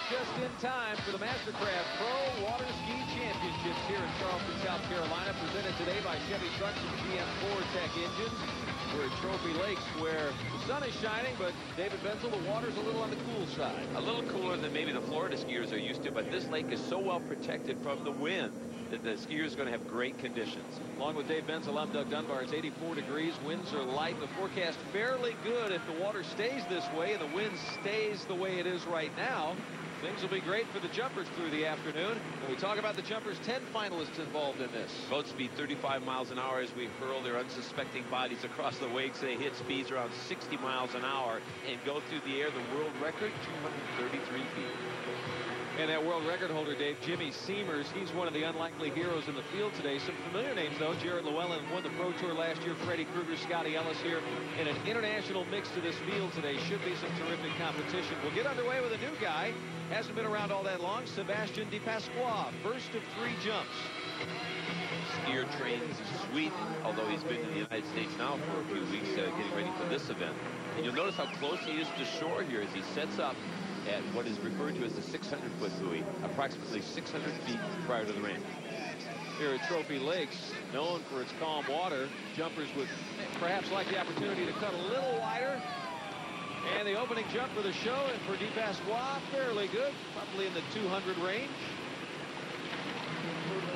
just in time for the Mastercraft Pro Water Ski Championships here in Charleston, South Carolina, presented today by Chevy Trucks and GM4 Tech Engines. We're at Trophy Lakes where the sun is shining, but David Benzel, the water's a little on the cool side. A little cooler than maybe the Florida skiers are used to, but this lake is so well protected from the wind that the skiers are going to have great conditions. Along with Dave Benzel, I'm Doug Dunbar. It's 84 degrees. Winds are light. The forecast fairly good if the water stays this way and the wind stays the way it is right now. Things will be great for the jumpers through the afternoon. When we talk about the jumpers, 10 finalists involved in this. Boat speed 35 miles an hour as we hurl their unsuspecting bodies across the wakes. They hit speeds around 60 miles an hour and go through the air. The world record, 233 feet. And that world record holder, Dave, Jimmy Seamers, he's one of the unlikely heroes in the field today. Some familiar names, though. Jared Llewellyn won the Pro Tour last year. Freddie Krueger, Scotty Ellis here in an international mix to this field today. Should be some terrific competition. We'll get underway with a new guy. Hasn't been around all that long. Sebastian De Pasqua, first of 3 jumps. Skier trains in Sweden, although he's been in the United States now for a few weeks getting ready for this event. And you'll notice how close he is to shore here as he sets up at what is referred to as the 600-foot buoy, approximately 600 feet prior to the ramp. Here at Trophy Lakes, known for its calm water, jumpers would perhaps like the opportunity to cut a little wider. And the opening jump for the show and for De Pasqua, fairly good, probably in the 200 range.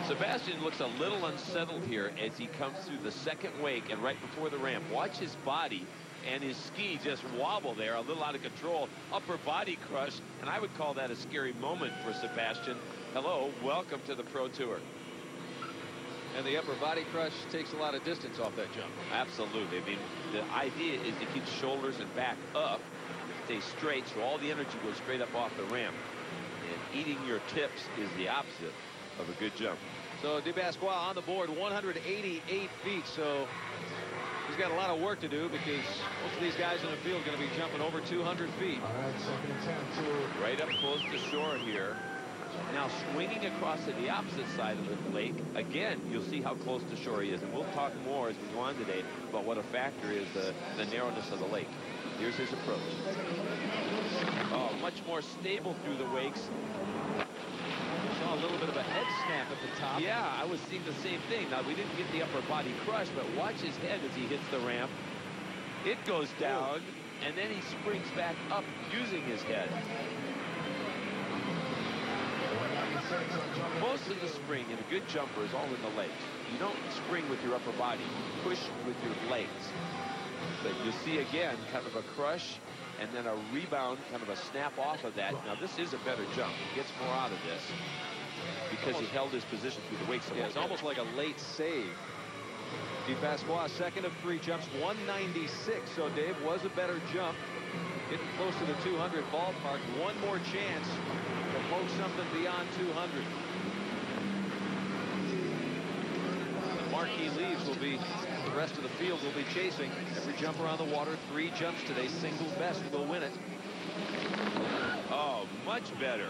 Sebastian looks a little unsettled here as he comes through the second wake and right before the ramp. Watch his body and his ski just wobble there, a little out of control. Upper body crush, and I would call that a scary moment for Sebastian. Hello, welcome to the Pro Tour. And the upper body crush takes a lot of distance off that jump. Absolutely. I mean, the idea is to keep shoulders and back up, stay straight, so all the energy goes straight up off the ramp. And eating your tips is the opposite of a good jump. So De Pasqua on the board, 188 feet. So he's got a lot of work to do because most of these guys in the field are going to be jumping over 200 feet. Right up close to shore here. Now swinging across to the opposite side of the lake. Again, you'll see how close to shore he is. And we'll talk more as we go on today about what a factor is the narrowness of the lake. Here's his approach. Oh, much more stable through the wakes. Saw a little bit of a head snap at the top. Yeah, I was seeing the same thing. Now, we didn't get the upper body crush, but watch his head as he hits the ramp. It goes down, and then he springs back up using his head. Most of the spring in a good jumper is all in the legs. You don't spring with your upper body. You push with your legs. But you see, again, kind of a crush and then a rebound, kind of a snap off of that. Now, this is a better jump. He gets more out of this because he held his position through the wake. So yeah, it's almost like a late save. De Pasqua, second of 3 jumps, 196. So Dave was a better jump. Getting close to the 200 ballpark. One more chance to poke something beyond 200. The marquee leaves will be, the rest of the field will be chasing. Every jumper on the water, 3 jumps today. Single best will win it. Oh, much better.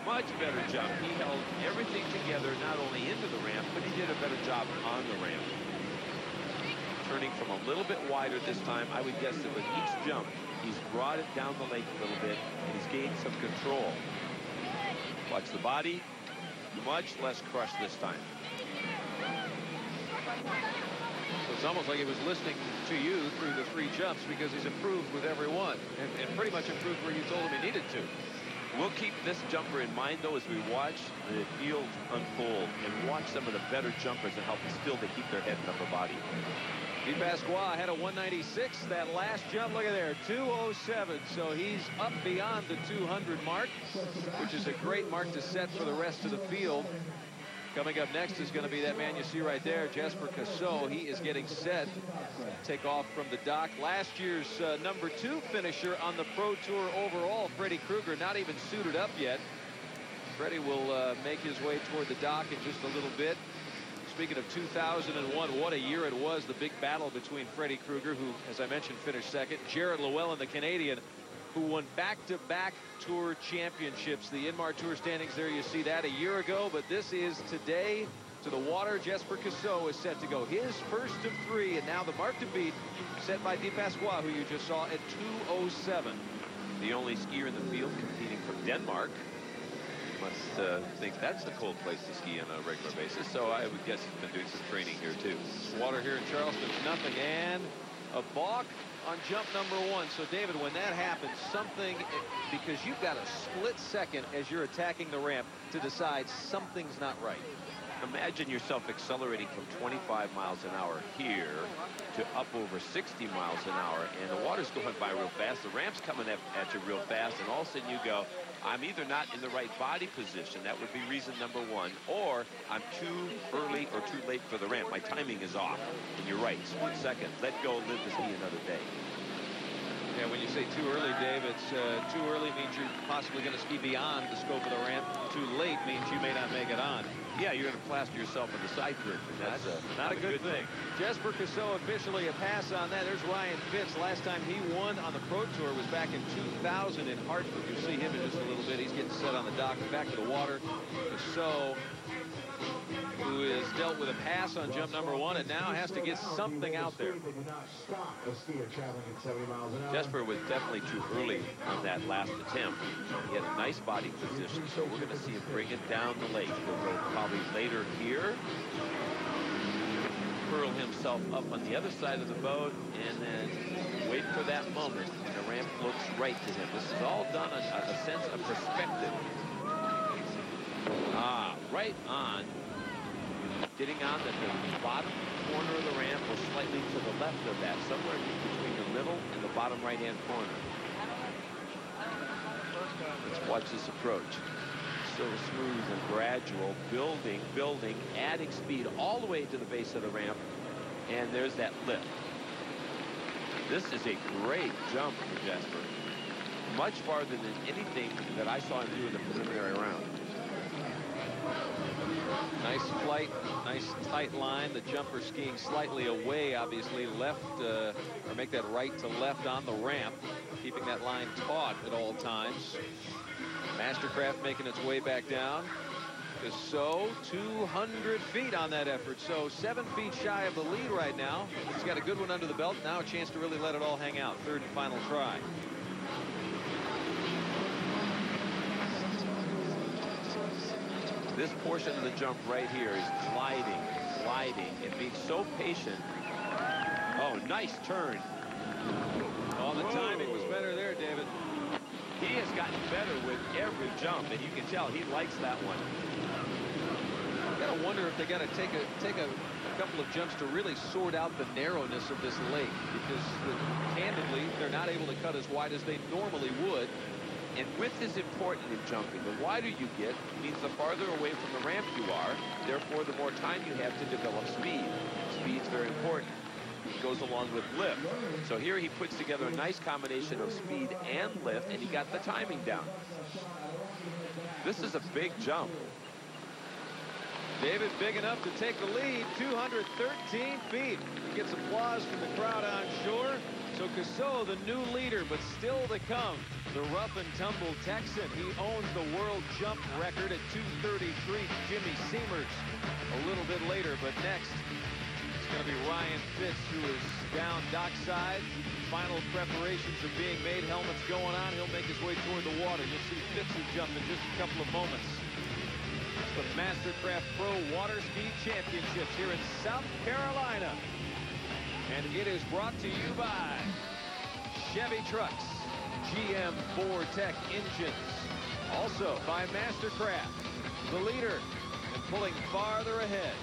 Much better jump. He held everything together, not only into the ramp, but he did a better job on the ramp. Turning from a little bit wider this time, I would guess that with each jump, he's brought it down the lake a little bit, and he's gained some control. Watch the body, much less crush this time. So it's almost like he was listening to you through the 3 jumps because he's improved with every one, and pretty much improved where you told him he needed to. We'll keep this jumper in mind, though, as we watch the field unfold and watch some of the better jumpers and help still to keep their head and upper body. De Pasqua had a 196 that last jump. Look at there, 207. So he's up beyond the 200 mark, which is a great mark to set for the rest of the field. Coming up next is going to be that man you see right there, Jesper Cassot. He is getting set to take off from the dock. Last year's number 2 finisher on the Pro Tour overall, Freddie Krueger, not even suited up yet. Freddie will make his way toward the dock in just a little bit. Speaking of 2001, what a year it was. The big battle between Freddie Krueger, who, as I mentioned, finished second, Jared Llewellyn, the Canadian, who won back-to-back tour championships. The Inmar Tour standings there, you see that a year ago, but this is today to the water. Jesper Cassot is set to go his first of 3, and now the mark to beat set by De Pasqua, who you just saw at 207. The only skier in the field competing from Denmark. Must think that's the cold place to ski on a regular basis. So I would guess he's been doing some training here too. Water here in Charleston, nothing, and a balk on jump number 1. So David, when that happens, something, because you've got a split second as you're attacking the ramp to decide something's not right. Imagine yourself accelerating from 25 miles an hour here to up over 60 miles an hour, and the water's going by real fast. The ramp's coming at you real fast, and all of a sudden you go, I'm either not in the right body position, that would be reason number 1, or I'm too early or too late for the ramp. My timing is off. And you're right, split second. Let go, live to see another day. Yeah, when you say too early, Dave, it's too early means you're possibly going to ski beyond the scope of the ramp. Too late means you may not make it on. Yeah, you're going to plaster yourself in the side curve, and that's not a good thing. Jesper Cassot officially a pass on that. There's Ryan Fitz. Last time he won on the Pro Tour was back in 2000 in Hartford. You'll see him in just a little bit. He's getting set on the dock, back to the water. Cassot, who has dealt with a pass on jump number 1 and now has to get something out there. Jesper was definitely too early on that last attempt. He had a nice body position, so we're going to see him bring it down the lake. He'll go probably later here, curl himself up on the other side of the boat, and then wait for that moment when the ramp looks right to him. This is all done on a sense of perspective. Right on. Getting on the bottom corner of the ramp or slightly to the left of that, somewhere between the middle and the bottom right-hand corner. Let's watch this approach. So smooth and gradual, building, adding speed all the way to the base of the ramp, and there's that lift. This is a great jump for Jesper. Much farther than anything that I saw him do in the preliminary round. Nice flight, nice tight line. The jumper skiing slightly away, obviously left, or make that right to left on the ramp, keeping that line taut at all times. Mastercraft making its way back down. Cassot 200 feet on that effort, so 7 feet shy of the lead right now. He's got a good one under the belt. Now a chance to really let it all hang out. Third and final try. This portion of the jump right here is gliding, and being so patient. Oh, nice turn. Oh, the timing was better there, David. He has gotten better with every jump, and you can tell he likes that one. You gotta wonder if they gotta take a couple of jumps to really sort out the narrowness of this lake, because candidly, they're not able to cut as wide as they normally would. And width is important in jumping. The wider you get means the farther away from the ramp you are. Therefore, the more time you have to develop speed. Speed's very important. It goes along with lift. So here he puts together a nice combination of speed and lift, and he got the timing down. This is a big jump. David big enough to take the lead, 213 feet. Gets applause from the crowd on shore. So Cassot, the new leader, but still to come, the rough and tumble Texan. He owns the world jump record at 2:33. Jimmy Seamers a little bit later, but next it's going to be Ryan Fitz, who is down dockside. Final preparations are being made. Helmets going on. He'll make his way toward the water. You'll see Fitz's jump in just a couple of moments. It's the Mastercraft Pro Water Ski Championships here in South Carolina. And it is brought to you by Chevy Trucks, GM Vortec engines. Also by Mastercraft, the leader and pulling farther ahead.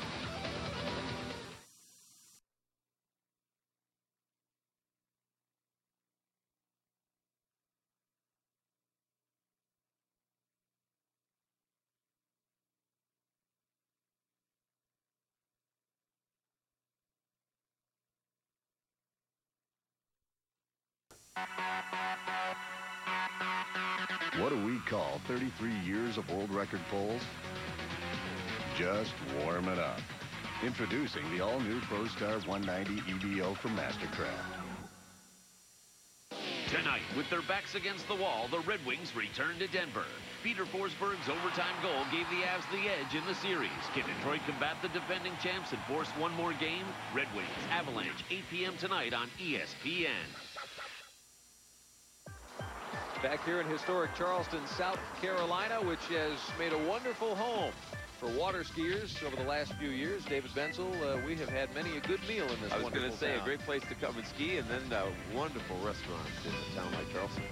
What do we call 33 years of world record pulls? Just warm it up. Introducing the all-new ProStar 190 EDO from Mastercraft. Tonight, with their backs against the wall, the Red Wings return to Denver. Peter Forsberg's overtime goal gave the Avs the edge in the series. Can Detroit combat the defending champs and force one more game? Red Wings, Avalanche, 8 p.m. tonight on ESPN. Back here in historic Charleston, South Carolina, which has made a wonderful home for water skiers over the last few years. David Benzel, we have had many a good meal in this wonderful town. I was going to say, a great place to come and ski, and then wonderful restaurants in a town like Charleston.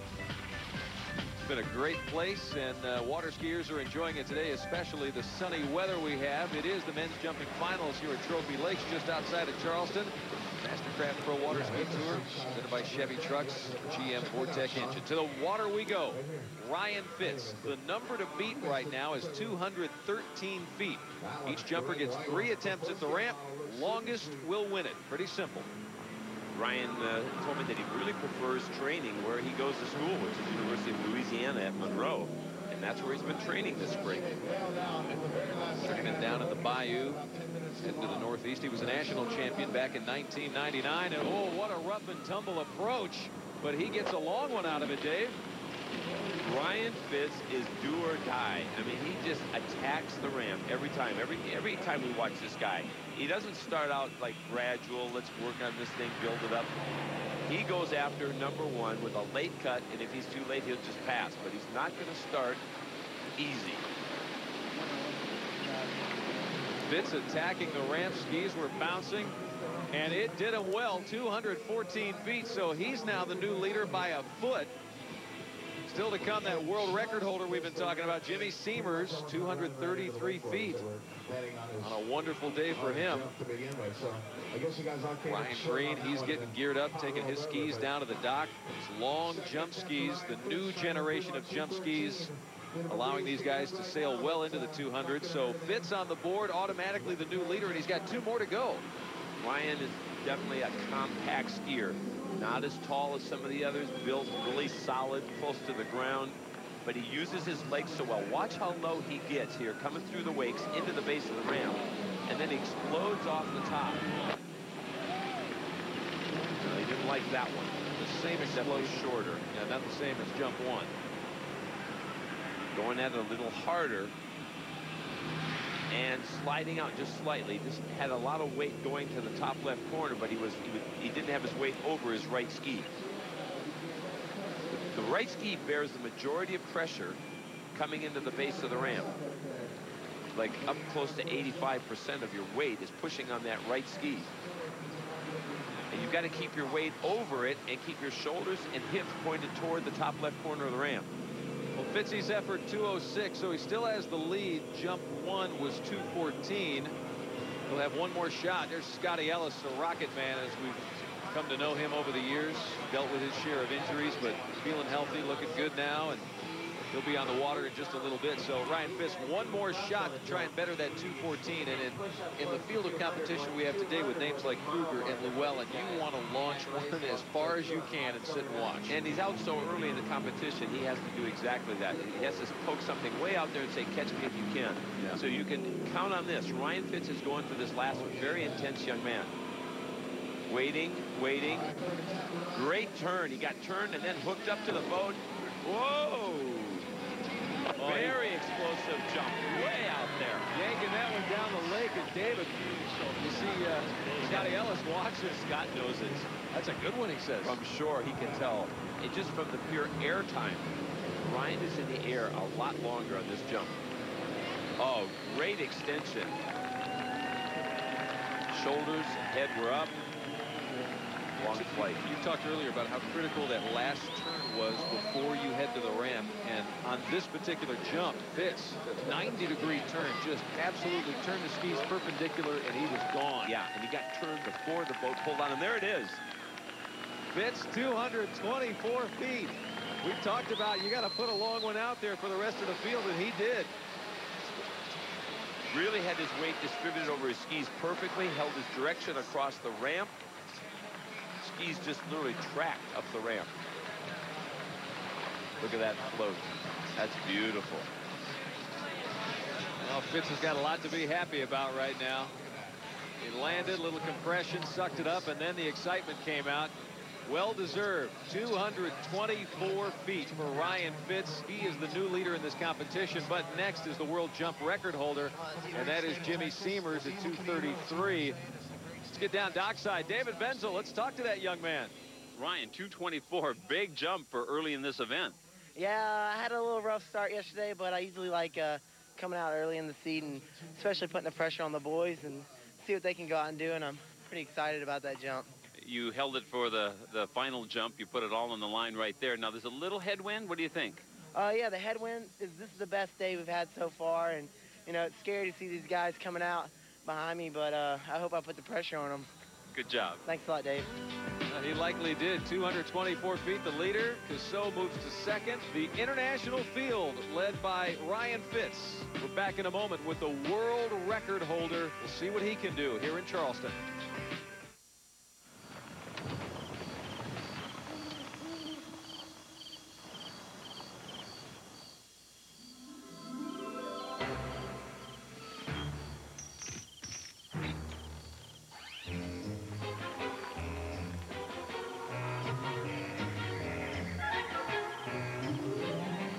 It's been a great place, and water skiers are enjoying it today, especially the sunny weather we have. It is the men's jumping finals here at Trophy Lakes, just outside of Charleston. Mastercraft Pro Water Ski Tour, presented by Chevy Trucks, GM Vortec engine. To the water we go. Ryan Fitz. The number to beat right now is 213 feet. Each jumper gets 3 attempts at the ramp. Longest will win it. Pretty simple. Ryan told me that he really prefers training where he goes to school, which is the University of Louisiana at Monroe. And that's where he's been training this spring. Training down in the Bayou, heading to the Northeast. He was a national champion back in 1999. And oh, what a rough and tumble approach. But he gets a long one out of it, Dave. Ryan Fitz is do or die. I mean, he just attacks the ramp every time. Every time we watch this guy, he doesn't start out like gradual, let's work on this thing, build it up. He goes after number 1 with a late cut, and if he's too late, he'll just pass. But he's not going to start easy. Fitz attacking the ramp. Skis were bouncing, and it did him well. 214 feet, so he's now the new leader by a foot. Still to come, that world record holder we've been talking about, Jimmy Seamers, 233 feet. On a wonderful day for him. Ryan Green, he's getting geared up, taking his skis down to the dock. It's long jump skis, the new generation of jump skis, allowing these guys to sail well into the 200. So Fitz on the board, automatically the new leader, and he's got 2 more to go. Ryan is definitely a compact skier. Not as tall as some of the others, built really solid, close to the ground, but he uses his legs so well. Watch how low he gets here, coming through the wakes into the base of the ramp, and then he explodes off the top. He didn't like that one. The same explosion. Shorter. Yeah, not the same as jump 1. Going at it a little harder. And sliding out just slightly. Just had a lot of weight going to the top left corner, but he didn't have his weight over his right ski. The right ski bears the majority of pressure coming into the base of the ramp. Like up close to 85% of your weight is pushing on that right ski. And you've got to keep your weight over it and keep your shoulders and hips pointed toward the top left corner of the ramp. Well, Fitzy's effort 206, so he still has the lead. Jump 1 was 214. He'll have one more shot. There's Scotty Ellis, the Rocket Man, as we've come to know him over the years. Dealt with his share of injuries, but feeling healthy, looking good now, and he'll be on the water in just a little bit. So Ryan Fitz, one more shot to try and better that 214. And in the field of competition we have today with names like Kruger and Llewellyn, you want to launch one as far as you can and sit and watch. And he's out so early in the competition, he has to do exactly that. He has to poke something way out there and say, catch me if you can. Yeah. So you can count on this. Ryan Fitz is going for this last one. Very intense young man. Waiting, waiting. Great turn. He got turned and then hooked up to the boat. Whoa! Very explosive jump, way out there. Yanking that one down the lake, and David, you see Scotty Ellis watches. Scott knows it. That's a good one, he says. From shore, he can tell. And just from the pure air time, Ryan is in the air a lot longer on this jump. Oh, great extension. Shoulders, head were up. Long flight. You talked earlier about how critical that last turn was before you head to the ramp, and on this particular jump, Fitz, 90-degree turn, just absolutely turned the skis perpendicular, and he was gone. Yeah, and he got turned before the boat pulled on him. There it is. Fitz, 224 feet. We talked about you got to put a long one out there for the rest of the field, and he did. Really had his weight distributed over his skis perfectly, held his direction across the ramp. Skis just literally tracked up the ramp. Look at that float. That's beautiful. Well, Fitz has got a lot to be happy about right now. He landed, little compression, sucked it up, and then the excitement came out. Well-deserved. 224 feet for Ryan Fitz. He is the new leader in this competition, but next is the world jump record holder, and that is Jimmy Seamers at 233. Let's get down dockside. David Benzel, let's talk to that young man. Ryan, 224, big jump for early in this event. Yeah, I had a little rough start yesterday, but I usually like coming out early in the seat and especially putting the pressure on the boys and see what they can go out and do, and I'm pretty excited about that jump. You held it for the final jump. You put it all on the line right there. Now, there's a little headwind. What do you think? Yeah, the headwind, this is the best day we've had so far, and, you know, it's scary to see these guys coming out behind me, but I hope I put the pressure on them. Good job. Thanks a lot, Dave. He likely did. 224 feet, the leader. Cassell moves to second. The international field led by Ryan Fitz. We're back in a moment with the world record holder. We'll see what he can do here in Charleston.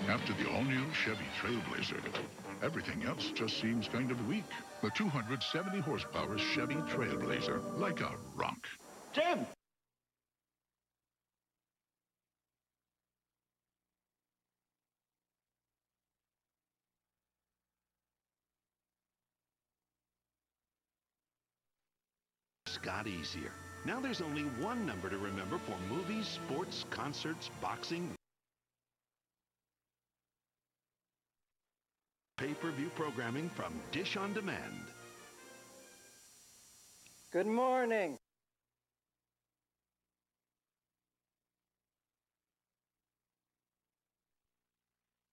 After the all-new Chevy Trailblazer, everything else just seems kind of weak. The 270 horsepower Chevy Trailblazer, like a rock. Jim! Got easier. Now there's only one number to remember for movies, sports, concerts, boxing, pay-per-view programming from Dish on Demand. Good morning.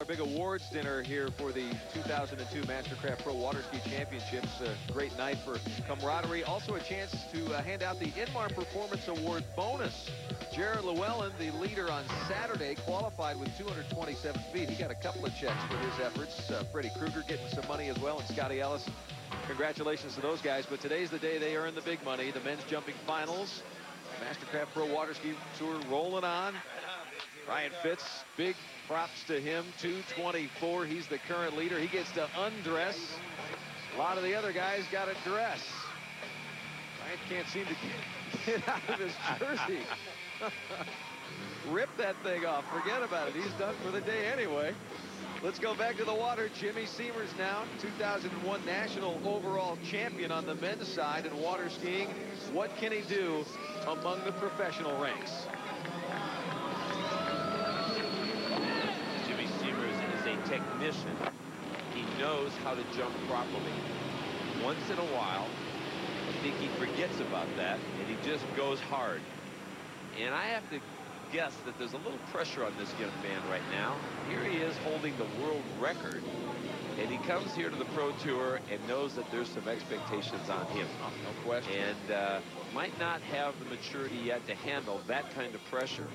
Our big awards dinner here for the 2002 Mastercraft Pro Water Ski Championships. A great night for camaraderie. Also a chance to hand out the Inmar Performance Award bonus. Jared Llewellyn, the leader on Saturday, qualified with 227 feet. He got a couple of checks for his efforts. Freddie Krueger getting some money as well, and Scotty Ellis. Congratulations to those guys. But today's the day they earn the big money. The men's jumping finals. Mastercraft Pro Water Ski Tour rolling on. Ryan Fitz, big props to him. 224. He's the current leader. He gets to undress. A lot of the other guys got to dress. Ryan can't seem to get out of his jersey. Rip that thing off. Forget about it. He's done for the day anyway. Let's go back to the water. Jimmy Seamers now, 2001 national overall champion on the men's side in water skiing. What can he do among the professional ranks? Jimmy Seamers is a technician. He knows how to jump properly. Once in a while, I think he forgets about that, and he just goes hard. And I have to guess that there's a little pressure on this young man right now. Here he is holding the world record, and he comes here to the Pro Tour and knows that there's some expectations on him. No question. And might not have the maturity yet to handle that kind of pressure.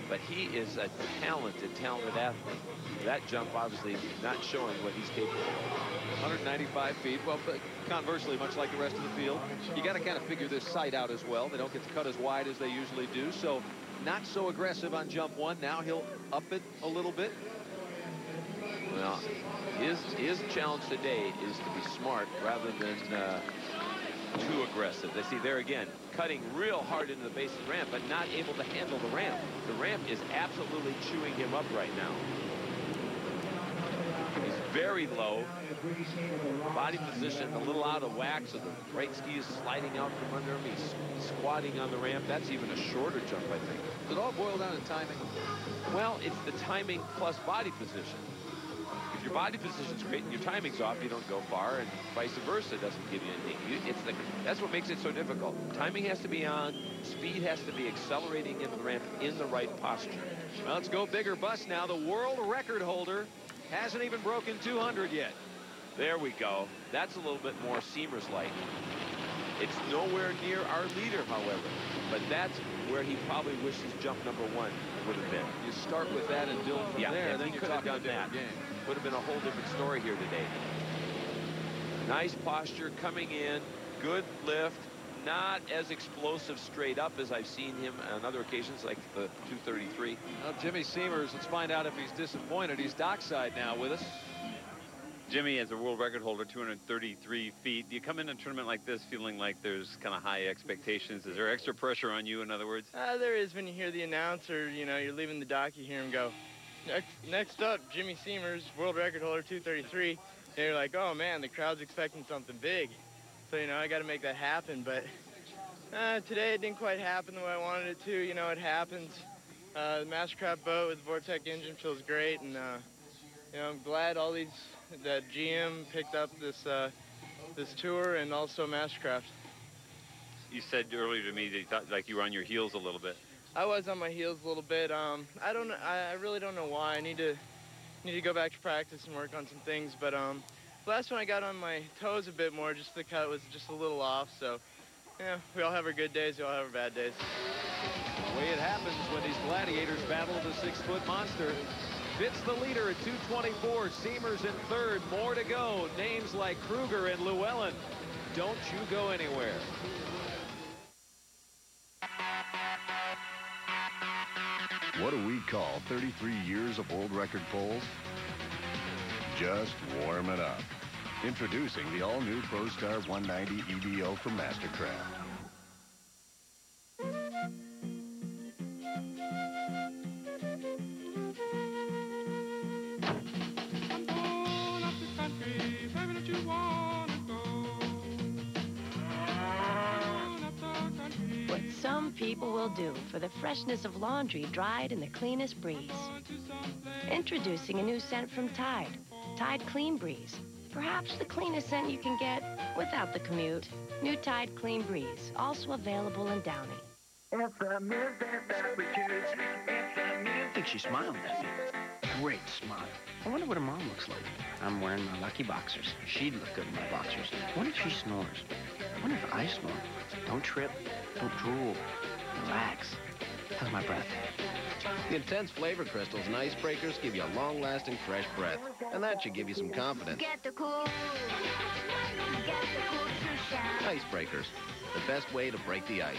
But he is a talented athlete. That jump obviously not showing what he's capable of. 195 feet. Well, but conversely, much like the rest of the field, you got to kind of figure this sight out as well. They don't get to cut as wide as they usually do. So not so aggressive on jump one. Now he'll up it a little bit. Well, his challenge today is to be smart rather than too aggressive. They see there again, cutting real hard into the base of the ramp, but not able to handle the ramp. The ramp is absolutely chewing him up right now. He's very low. Body position a little out of whack, so the right ski is sliding out from under him. He's squatting on the ramp. That's even a shorter jump, I think. Does it all boil down to timing? Well, it's the timing plus body position. If your body position's great and your timing's off, you don't go far, and vice versa doesn't give you anything. That's what makes it so difficult. Timing has to be on. Speed has to be accelerating into the ramp in the right posture. Well, let's go big or bust now. The world record holder hasn't even broken 200 yet. There we go. That's a little bit more Seamers-like. It's nowhere near our leader, however, but that's where he probably wishes jump number one would have been. You start with that and build from there, and then you could have done that. Would have been a whole different story here today. Nice posture coming in, good lift, not as explosive straight up as I've seen him on other occasions, like the 233. Well, Jimmy Seamers, let's find out if he's disappointed. He's dockside now with us. Jimmy, as a world record holder, 233 feet. Do you come in a tournament like this feeling like there's kind of high expectations? Is there extra pressure on you, in other words? There is when you hear the announcer, you know, you're leaving the dock, you hear him go, Next up, Jimmy Seamers, world record holder, 233. They're like, oh man, the crowd's expecting something big. So, you know, I got to make that happen. But today it didn't quite happen the way I wanted it to. You know, it happens. The Mastercraft boat with the Vortec engine feels great. And, you know, I'm glad that GM picked up this tour and also Mastercraft. You said earlier to me that you thought like you were on your heels a little bit. I was on my heels a little bit. I really don't know why. I need to go back to practice and work on some things. But last one I got on my toes a bit more. Just the cut was just a little off. So yeah, we all have our good days. We all have our bad days. The way it happens when these gladiators battle the 6-foot monster. Fitz the leader at 224. Seamers in third. More to go. Names like Kruger and Llewellyn. Don't you go anywhere. What do we call 33 years of world record pulls? Just warm it up. Introducing the all-new ProStar 190 EDO from Mastercraft. What some people will do for the freshness of laundry dried in the cleanest breeze. Introducing a new scent from Tide, Tide Clean Breeze. Perhaps the cleanest scent you can get without the commute. New Tide Clean Breeze, also available in Downy. I think she smiled at me. Great smile. I wonder what her mom looks like. I'm wearing my lucky boxers. She'd look good in my boxers. What if she snores? I wonder if I snore. Don't trip. Don't drool. Relax. How's my breath? The intense flavor crystals and icebreakers give you a long-lasting fresh breath. And that should give you some confidence. Get the cool. Get the cool to shine. Icebreakers, the best way to break the ice.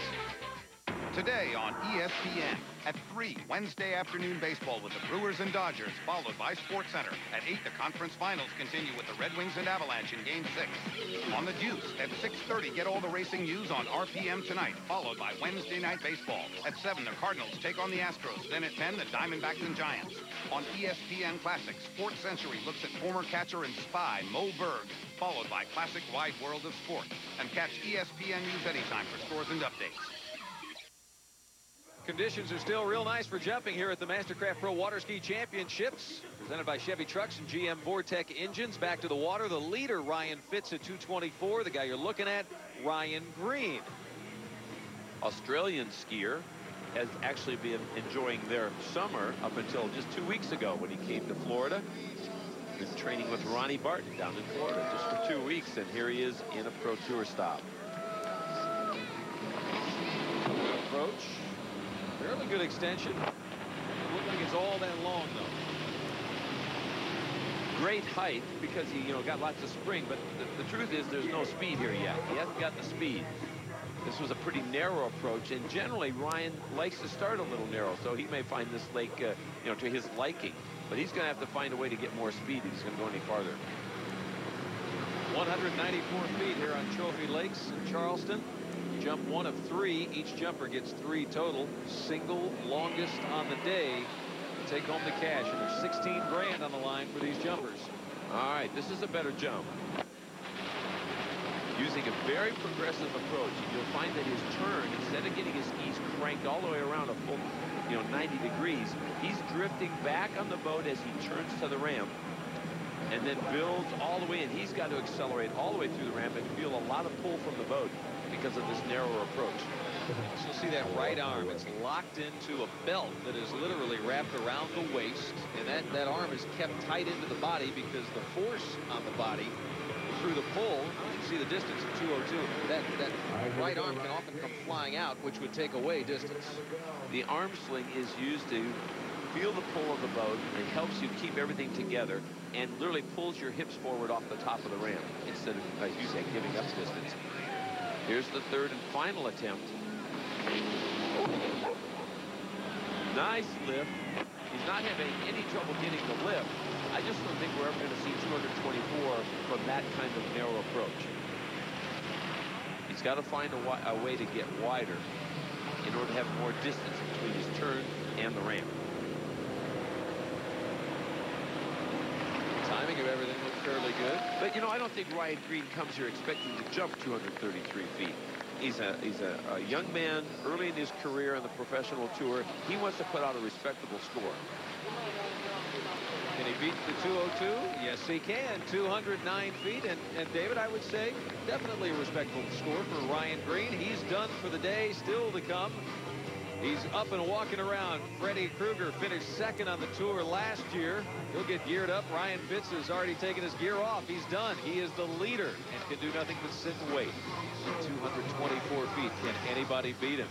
Today on ESPN at 3, Wednesday afternoon baseball with the Brewers and Dodgers, followed by SportsCenter. At 8, the conference finals continue with the Red Wings and Avalanche in Game 6. On the Deuce at 6:30, get all the racing news on RPM tonight, followed by Wednesday night baseball. At 7, the Cardinals take on the Astros. Then at 10, the Diamondbacks and Giants. On ESPN Classics, Sports Century looks at former catcher and spy Mo Berg, followed by Classic Wide World of Sport. And catch ESPN News anytime for scores and updates. Conditions are still real nice for jumping here at the Mastercraft Pro Water Ski Championships, presented by Chevy Trucks and GM Vortec engines. Back to the water, the leader, Ryan Fitz at 224. The guy you're looking at, Ryan Green. Australian skier has actually been enjoying their summer up until just 2 weeks ago when he came to Florida. Been training with Ronnie Barton down in Florida just for 2 weeks, and here he is in a Pro Tour stop. Approach. Fairly good extension. It looks like it's all that long, though. Great height because he, got lots of spring, but the truth is there's no speed here yet. He hasn't got the speed. This was a pretty narrow approach, and generally Ryan likes to start a little narrow, so he may find this lake, to his liking. But he's going to have to find a way to get more speed if he's going to go any farther. 194 feet here on Trophy Lakes in Charleston. Jump 1 of 3. Each jumper gets 3 total. Single longest on the day to take home the cash. And there's 16 grand on the line for these jumpers. All right, this is a better jump. Using a very progressive approach, you'll find that his turn, instead of getting his skis cranked all the way around a full 90 degrees, he's drifting back on the boat as he turns to the ramp and then builds all the way, and he's got to accelerate all the way through the ramp and feel a lot of pull from the boat because of this narrower approach. So you'll see that right arm. It's locked into a belt that is literally wrapped around the waist, and that arm is kept tight into the body because the force on the body through the pull, you can see the distance at 202. That right arm can often come flying out, which would take away distance. The arm sling is used to feel the pull of the boat and helps you keep everything together and literally pulls your hips forward off the top of the ramp instead of, as you say, giving up distance. Here's the third and final attempt. Nice lift. He's not having any trouble getting the lift. I just don't think we're ever going to see 224 from that kind of narrow approach. He's got to find a way to get wider in order to have more distance between his turn and the ramp. timing of everything looked fairly good. But, you know, I don't think Ryan Green comes here expecting to jump 233 feet. He's a young man early in his career on the professional tour. He wants to put out a respectable score. Can he beat the 202? Yes, he can. 209 feet. And David, I would say definitely a respectable score for Ryan Green. He's done for the day. Still to come. He's up and walking around. Freddie Krueger finished second on the tour last year. He'll get geared up. Ryan Fitz has already taken his gear off. He's done. He is the leader and can do nothing but sit and wait. 224 feet. Can anybody beat him?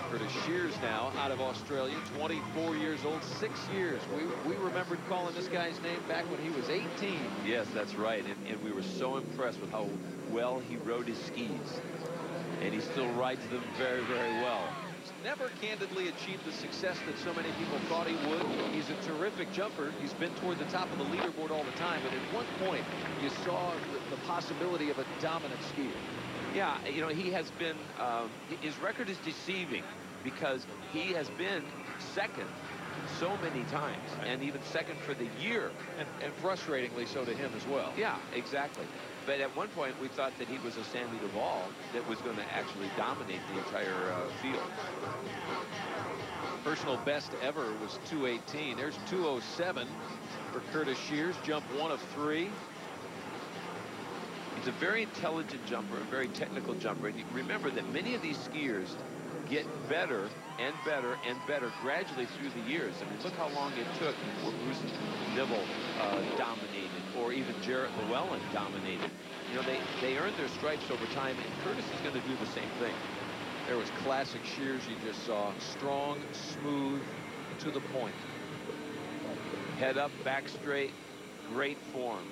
Curtis Shears now out of Australia, 24 years old, 6 years. We remembered calling this guy's name back when he was 18. Yes, that's right. And we were so impressed with how well he rode his skis. And he still rides them very, very well. Never candidly achieved the success that so many people thought he would. He's a terrific jumper. He's been toward the top of the leaderboard all the time, but at one point you saw the possibility of a dominant skier. Yeah, you know, he has been, his record is deceiving because he has been second so many times, and even second for the year. And frustratingly so to him as well. Yeah, exactly. But at one point, we thought that he was a Sammy Duvall that was going to actually dominate the entire field. Personal best ever was 218. There's 207 for Curtis Shears. Jump 1 of 3. He's a very intelligent jumper, a very technical jumper. And you remember that many of these skiers get better and better and better gradually through the years. I mean, look how long it took before Bruce Nibble dominated, or even Jarrett Llewellyn dominated. You know, they earned their stripes over time, and Curtis is going to do the same thing. There was classic Shears you just saw. Strong, smooth, to the point. Head up, back straight, great form.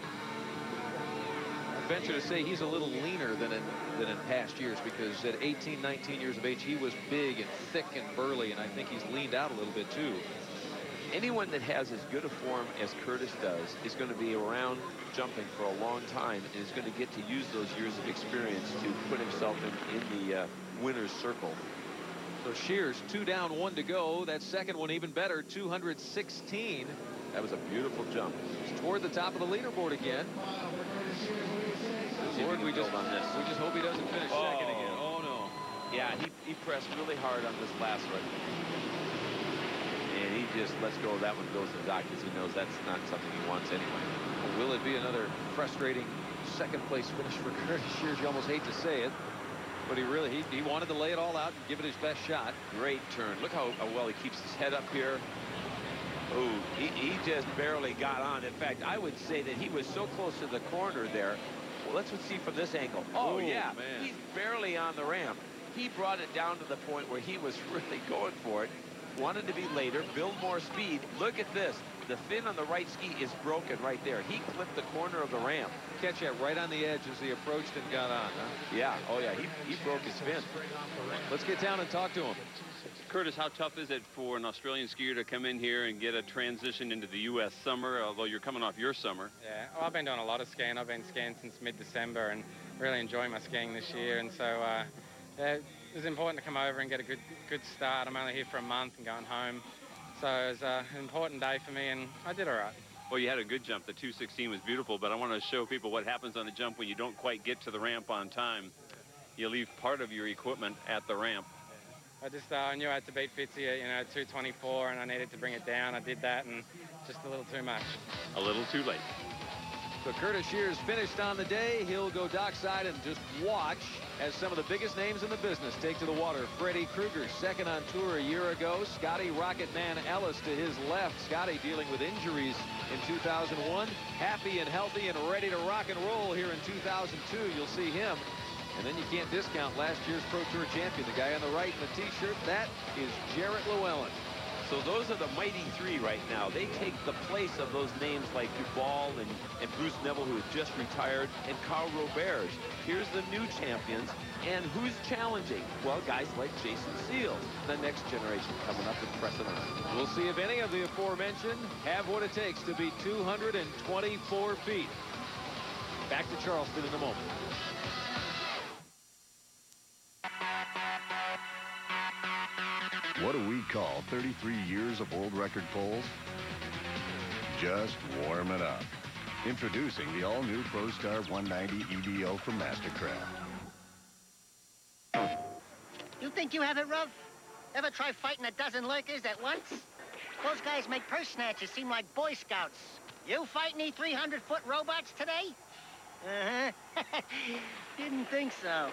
I venture to say he's a little leaner than in past years, because at 18, 19 years of age, he was big and thick and burly, and I think he's leaned out a little bit too. Anyone that has as good a form as Curtis does is going to be around jumping for a long time and is going to get to use those years of experience to put himself in the winner's circle. So Shears, 2 down, 1 to go. That second one even better, 216. That was a beautiful jump. He's toward the top of the leaderboard again. Lord, we just hope he doesn't finish second again. Oh no. Yeah, he pressed really hard on this last one. And he just lets go of that one, goes to the dock, because he knows that's not something he wants anyway. Well, will it be another frustrating second place finish for Curtis Shears? You almost hate to say it, but he wanted to lay it all out and give it his best shot. Great turn. Look how well he keeps his head up here. Oh, he just barely got on. In fact, I would say that he was so close to the corner there. Well, let's see from this angle. Oh, yeah, man. He's barely on the ramp. He brought it down to the point where he was really going for it. Wanted to be later, build more speed. Look at this. The fin on the right ski is broken right there. He clipped the corner of the ramp. Catch that right on the edge as he approached and got on, huh? Yeah, oh yeah, he broke his fin. Let's get down and talk to him. Curtis, how tough is it for an Australian skier to come in here and get a transition into the U.S. summer, although you're coming off your summer? Yeah, well, I've been doing a lot of skiing. I've been skiing since mid-December and really enjoying my skiing this year. And so yeah, it was important to come over and get a good start. I'm only here for a month and going home. So it was an important day for me, and I did all right. Well, you had a good jump. The 216 was beautiful, but I want to show people what happens on the jump when you don't quite get to the ramp on time. You leave part of your equipment at the ramp. I just I knew I had to beat Fitzy at 224, and I needed to bring it down. I did that, and just a little too much. A little too late. So Curtis Shears finished on the day. He'll go dockside and just watch as some of the biggest names in the business take to the water. Freddie Krueger, second on tour a year ago. Scotty Rocketman Ellis to his left. Scotty dealing with injuries in 2001. Happy and healthy and ready to rock and roll here in 2002. You'll see him. And then you can't discount last year's Pro Tour champion, the guy on the right in the T-shirt. That is Jarrett Llewellyn. So those are the mighty three right now. They take the place of those names like Duvall and Bruce Neville, who has just retired, and Carl Roberge. Here's the new champions. And who's challenging? Well, guys like Jason Seals, the next generation coming up and pressing on. We'll see if any of the aforementioned have what it takes to beat 224 feet. Back to Charleston in a moment. What do we call 33 years of world record poles? Just warm it up. Introducing the all-new ProStar 190 EDO from Mastercraft. You think you have it rough? Ever try fighting a dozen lurkers at once? Those guys make purse snatchers seem like Boy Scouts. You fight any 300-foot robots today? Uh-huh. Didn't think so.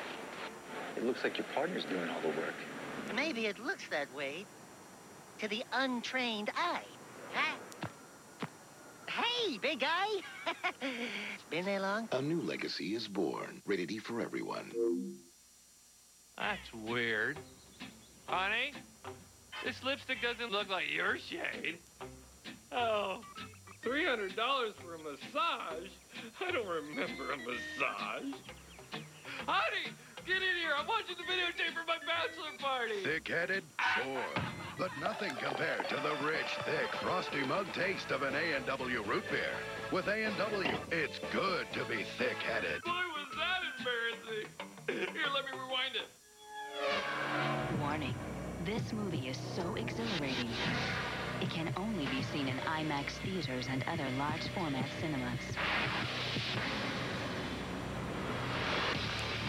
It looks like your partner's doing all the work. Maybe it looks that way to the untrained eye. Huh? Hey, big guy. Been there long? A new legacy is born, rated E for everyone. That's weird. Honey, this lipstick doesn't look like your shade. Oh, $300 for a massage? I don't remember a massage. Honey, get in here. I'm watching the videotape for my bachelor party. Thick-headed? Sure. But nothing compared to the rich, thick, frosty mug taste of an A&W root beer. With A&W, it's good to be thick-headed. Boy, was that embarrassing. Here, let me rewind it. Warning. This movie is so exhilarating. It can only be seen in IMAX theaters and other large format cinemas.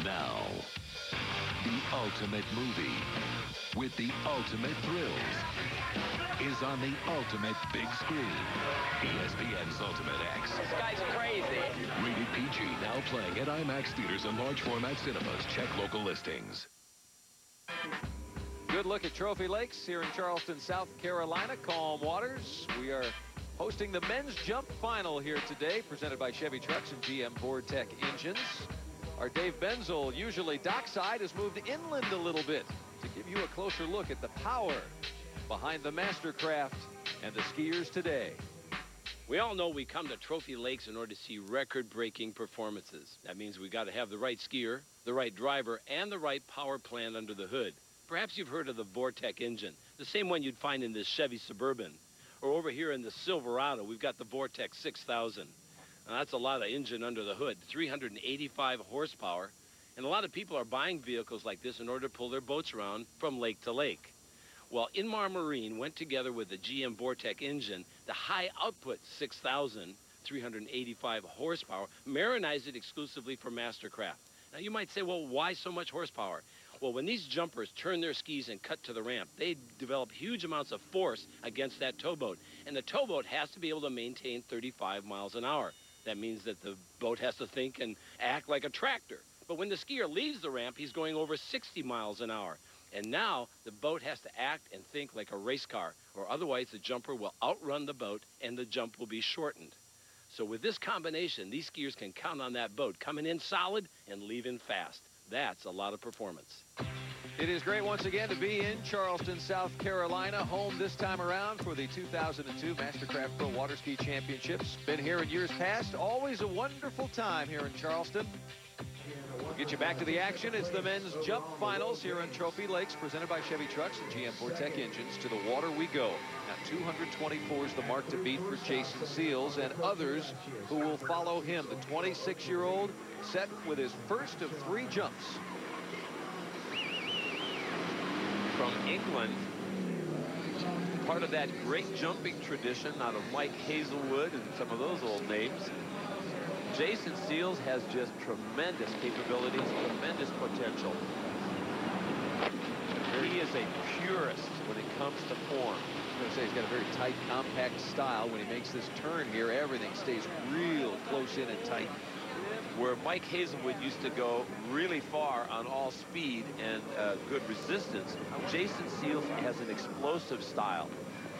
Now, the ultimate movie with the ultimate thrills is on the ultimate big screen. ESPN's Ultimate X. This guy's crazy. Rated PG, now playing at IMAX theaters and large format cinemas. Check local listings. Good look at Trophy Lakes here in Charleston, South Carolina. Calm waters. We are hosting the men's jump final here today, presented by Chevy Trucks and GM VorTech engines. Our Dave Benzel, usually dockside, has moved inland a little bit to give you a closer look at the power behind the Mastercraft and the skiers today. We all know we come to Trophy Lakes in order to see record-breaking performances. That means we got to have the right skier, the right driver, and the right power plant under the hood. Perhaps you've heard of the VorTech engine, the same one you'd find in this Chevy Suburban. Or over here in the Silverado, we've got the VorTech 6000. Now, that's a lot of engine under the hood, 385 horsepower. And a lot of people are buying vehicles like this in order to pull their boats around from lake to lake. Well, Inmar Marine went together with the GM VorTech engine, the high-output 6000, 385 horsepower, marinized it exclusively for Mastercraft. Now, you might say, well, why so much horsepower? Well, when these jumpers turn their skis and cut to the ramp, they develop huge amounts of force against that towboat. And the towboat has to be able to maintain 35 miles an hour. That means that the boat has to think and act like a tractor. But when the skier leaves the ramp, he's going over 60 miles an hour. And now the boat has to act and think like a race car, or otherwise the jumper will outrun the boat and the jump will be shortened. So with this combination, these skiers can count on that boat coming in solid and leaving fast. That's a lot of performance. It is great once again to be in Charleston, South Carolina, home this time around for the 2002 Mastercraft Pro Water Ski Championships. Been here in years past. Always a wonderful time here in Charleston. We'll get you back to the action. It's the men's jump finals here in Trophy Lakes, presented by Chevy Trucks and GM VorTech engines. To the water we go. Now, 224 is the mark to beat for Jason Seals and others who will follow him. The 26-year-old set with his first of 3 jumps. From England, part of that great jumping tradition out of Mike Hazelwood and some of those old names. Jason Seals has just tremendous capabilities, tremendous potential. He is a purist when it comes to form. I was going to say he's got a very tight, compact style. When he makes this turn here, everything stays real close in and tight. Where Mike Hazelwood used to go really far on all speed and good resistance, Jason Seals has an explosive style.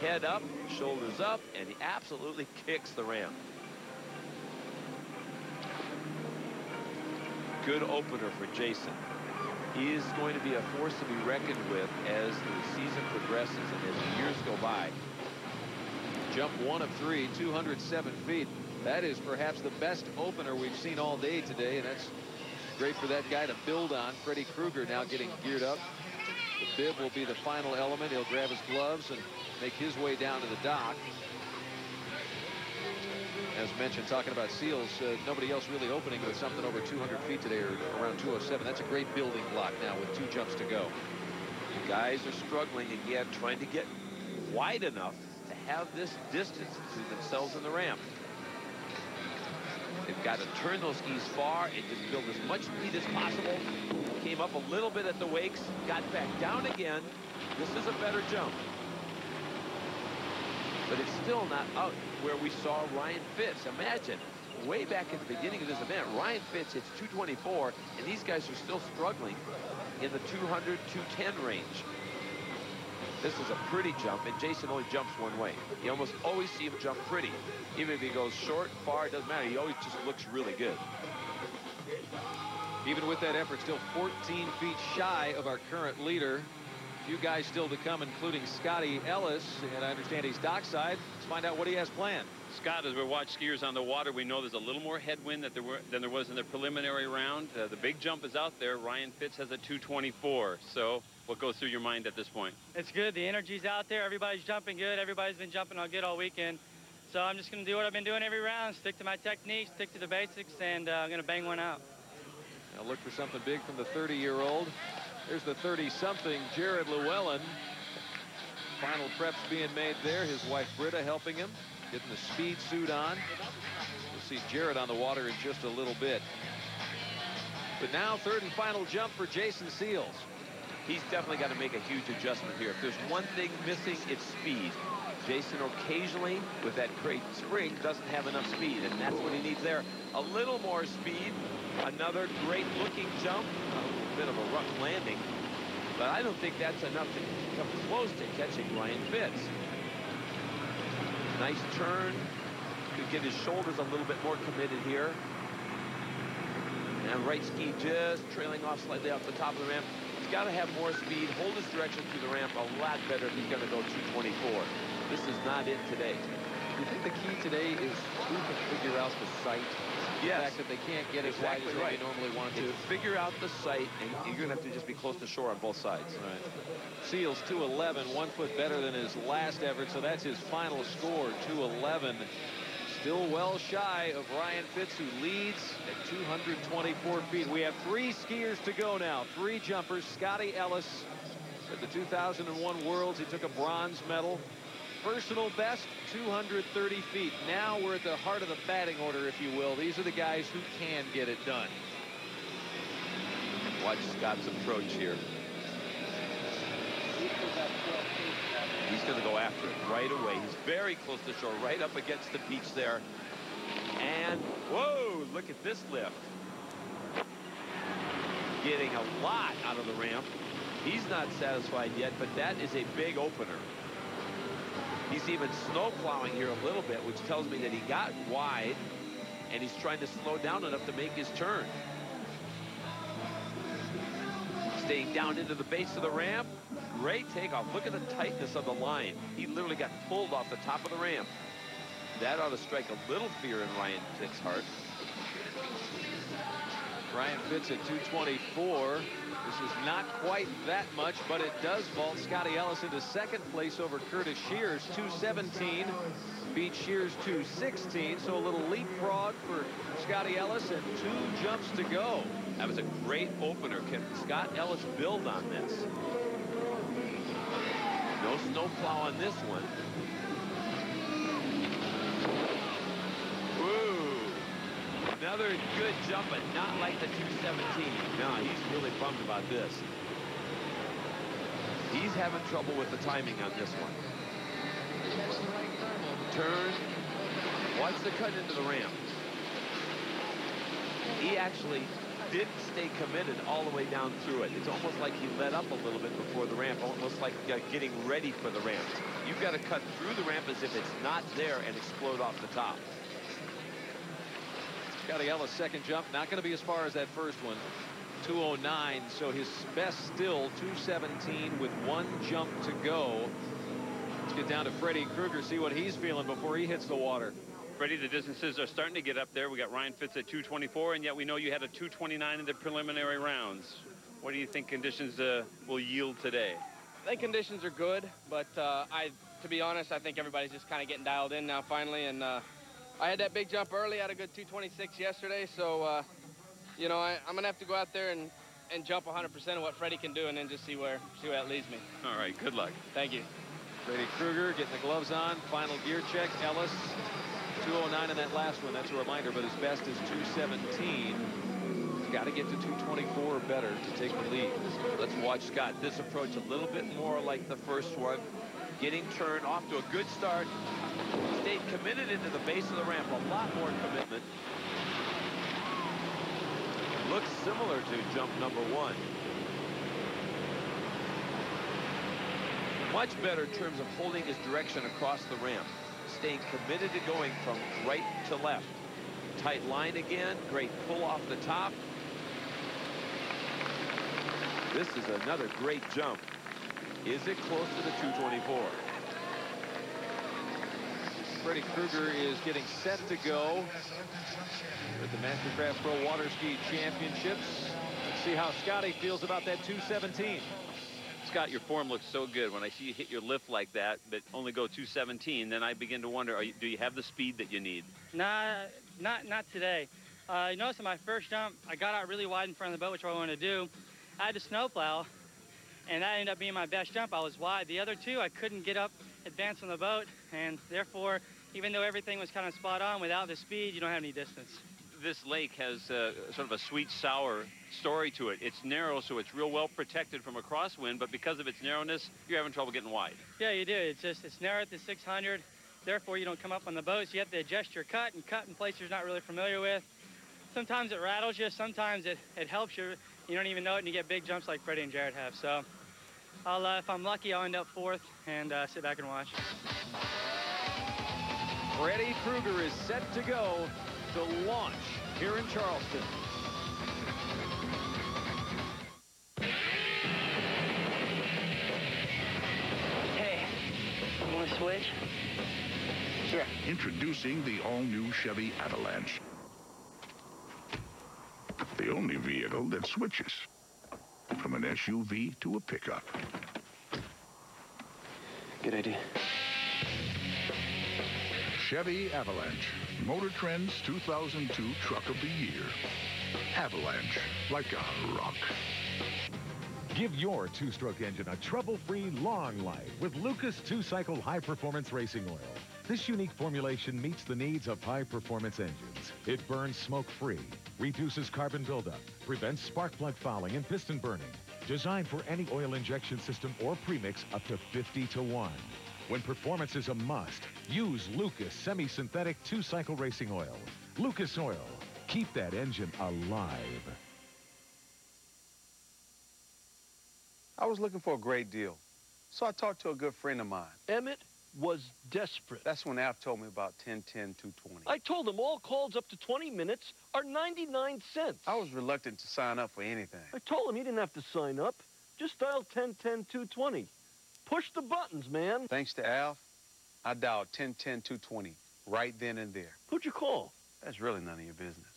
Head up, shoulders up, and he absolutely kicks the ramp. Good opener for Jason. He is going to be a force to be reckoned with as the season progresses and as the years go by. Jump 1 of 3, 207 feet. That is perhaps the best opener we've seen all day today, and that's great for that guy to build on. Freddie Krueger now getting geared up. The bib will be the final element. He'll grab his gloves and make his way down to the dock. As mentioned, talking about Seals, nobody else really opening with something over 200 feet today, or around 207. That's a great building block now with 2 jumps to go. The guys are struggling again, trying to get wide enough to have this distance to themselves in the ramp. They've got to turn those skis far and just build as much speed as possible. Came up a little bit at the wakes, got back down again. This is a better jump. But it's still not out where we saw Ryan Fitz. Imagine, way back at the beginning of this event, Ryan Fitz hits 224, and these guys are still struggling in the 200, 210 range. This is a pretty jump, and Jason only jumps one way. You almost always see him jump pretty. Even if he goes short, far, it doesn't matter. He always just looks really good. Even with that effort, still 14 feet shy of our current leader. A few guys still to come, including Scotty Ellis, and I understand he's dockside. Let's find out what he has planned. Scott, as we watch skiers on the water, we know there's a little more headwind than there was in the preliminary round. The big jump is out there. Ryan Fitz has a 224. So what goes through your mind at this point? It's good. The energy's out there. Everybody's jumping good. Everybody's been jumping all good all weekend. So I'm just going to do what I've been doing every round, stick to my technique, stick to the basics, and I'm going to bang one out. Now look for something big from the 30-year-old. There's the 30-something Jared Llewellyn. Final preps being made there. His wife Britta helping him, getting the speed suit on. We'll see Jared on the water in just a little bit. But now third and final jump for Jason Seals. He's definitely got to make a huge adjustment here. If there's one thing missing, it's speed. Jason occasionally, with that great spring, doesn't have enough speed, and that's what he needs there. A little more speed. Another great-looking jump. A bit of a rough landing, but I don't think that's enough to come close to catching Ryan Fitz. Nice turn. Could get his shoulders a little bit more committed here. And right ski just trailing off slightly off the top of the ramp. He's got to have more speed, hold his direction through the ramp a lot better if he's going to go 224. This is not it today. Do you think the key today is who can figure out the sight? Yes. The fact that they can't get as wide as they normally want to. Figure out the sight, and you're going to have to just be close to shore on both sides. Right. Seals 211, 1 foot better than his last effort, so that's his final score, 211. Still well shy of Ryan Fitz, who leads at 224 feet. We have 3 skiers to go now, 3 jumpers. Scotty Ellis at the 2001 Worlds, he took a bronze medal. Personal best, 230 feet. Now we're at the heart of the batting order, if you will. These are the guys who can get it done. Watch Scott's approach here. He's going to go after it right away. He's very close to shore, right up against the beach there. And, whoa, look at this lift. Getting a lot out of the ramp. He's not satisfied yet, but that is a big opener. He's even snow plowing here a little bit, which tells me that he got wide, and he's trying to slow down enough to make his turn. Staying down into the base of the ramp. Great takeoff. Look at the tightness of the line. He literally got pulled off the top of the ramp. That ought to strike a little fear in Ryan Fitz's heart. Ryan Fitz at 224. This is not quite that much, but it does vault Scotty Ellis into second place over Curtis Shears, 217. Beat Shears 216, so a little leapfrog for Scotty Ellis and 2 jumps to go. That was a great opener. Can Scott Ellis build on this? No snowplow on this one. Woo! Another good jump, but not like the 217. No, he's really bummed about this. He's having trouble with the timing on this one. Turn. Watch the cut into the ramp. He actually didn't stay committed all the way down through it. It's almost like he let up a little bit before the ramp, almost like getting ready for the ramp. You've got to cut through the ramp as if it's not there and explode off the top. Scotty Ellis' second jump, not going to be as far as that first one. 209, so his best still 217 with 1 jump to go. Let's get down to Freddie Krueger, see what he's feeling before he hits the water. Freddie, the distances are starting to get up there. We got Ryan Fitz at 224, and yet we know you had a 229 in the preliminary rounds. What do you think conditions will yield today? I think conditions are good, but to be honest, I think everybody's just kind of getting dialed in now finally, and I had that big jump early, had a good 226 yesterday, so you know, I'm gonna have to go out there and jump 100% of what Freddie can do, and then just see where that leads me. All right, good luck. Thank you. Freddy Krueger getting the gloves on. Final gear check. Ellis, 209 in that last one. That's a reminder, but his best is 217. He's got to get to 224 or better to take the lead. Let's watch Scott. This approach a little bit more like the first one. Getting turned off to a good start. Stayed committed into the base of the ramp. A lot more commitment. Looks similar to jump number one. Much better in terms of holding his direction across the ramp. Staying committed to going from right to left. Tight line again. Great pull off the top. This is another great jump. Is it close to the 224? Freddy Krueger is getting set to go with the Mastercraft Pro Water Ski Championships. Let's see how Scotty feels about that 217. Scott, your form looks so good. When I see you hit your lift like that, but only go 217, then I begin to wonder, do you have the speed that you need? Nah, not today. You notice in my first jump, I got out really wide in front of the boat, which I wanted to do. I had to snowplow, and that ended up being my best jump. I was wide. The other two, I couldn't get up, advance on the boat, and therefore, even though everything was kind of spot on, without the speed, you don't have any distance. This lake has sort of a sweet, sour story to it. It's narrow, so it's real well protected from a crosswind, but because of its narrowness, you're having trouble getting wide. Yeah, you do. It's narrow at the 600. Therefore, you don't come up on the boat, so you have to adjust your cut and cut in places you're not really familiar with. Sometimes it rattles you. Sometimes it helps you. You don't even know it, and you get big jumps like Freddie and Jared have. So if I'm lucky, I'll end up fourth and sit back and watch. Freddy Krueger is set to go to launch here in Charleston. Hey, you want to switch? Sure. Introducing the all-new Chevy Avalanche. The only vehicle that switches from an SUV to a pickup. Good idea. Chevy Avalanche, Motor Trend's 2002 Truck of the Year. Avalanche, like a rock. Give your two-stroke engine a trouble-free long life with Lucas two-cycle high-performance racing oil. This unique formulation meets the needs of high-performance engines. It burns smoke-free, reduces carbon buildup, prevents spark plug fouling and piston burning. Designed for any oil injection system or premix up to 50 to 1. When performance is a must, use Lucas semi-synthetic two-cycle racing oil. Lucas Oil. Keep that engine alive. I was looking for a great deal, so I talked to a good friend of mine. Emmett was desperate. That's when Alf told me about 10-10-220. I told him all calls up to 20 minutes are 99 cents. I was reluctant to sign up for anything. I told him he didn't have to sign up. Just dial 10-10-220. Push the buttons, man. Thanks to Alf, I dialed 10-10-220 right then and there. Who'd you call? That's really none of your business.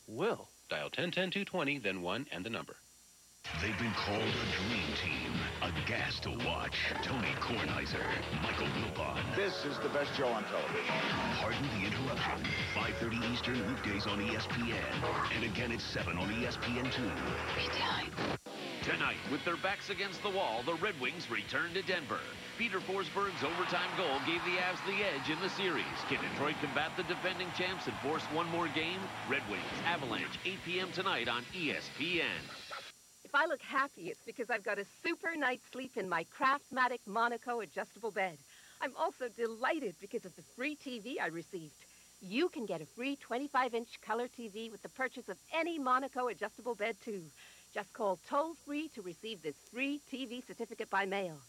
Well. Dial 10-10-220, then 1 and the number. They've been called a dream team, a gas to watch. Tony Kornheiser, Michael Wilbon. This is the best show on television. Pardon the interruption. 5:30 Eastern weekdays on ESPN. And again at 7 on ESPN2. Tonight, with their backs against the wall, the Red Wings return to Denver. Peter Forsberg's overtime goal gave the Avs the edge in the series. Can Detroit combat the defending champs and force one more game? Red Wings, Avalanche, 8 p.m. tonight on ESPN. If I look happy, it's because I've got a super night's sleep in my Craftmatic Monaco adjustable bed. I'm also delighted because of the free TV I received. You can get a free 25-inch color TV with the purchase of any Monaco adjustable bed, too. Just call toll-free to receive this free TV certificate by mail.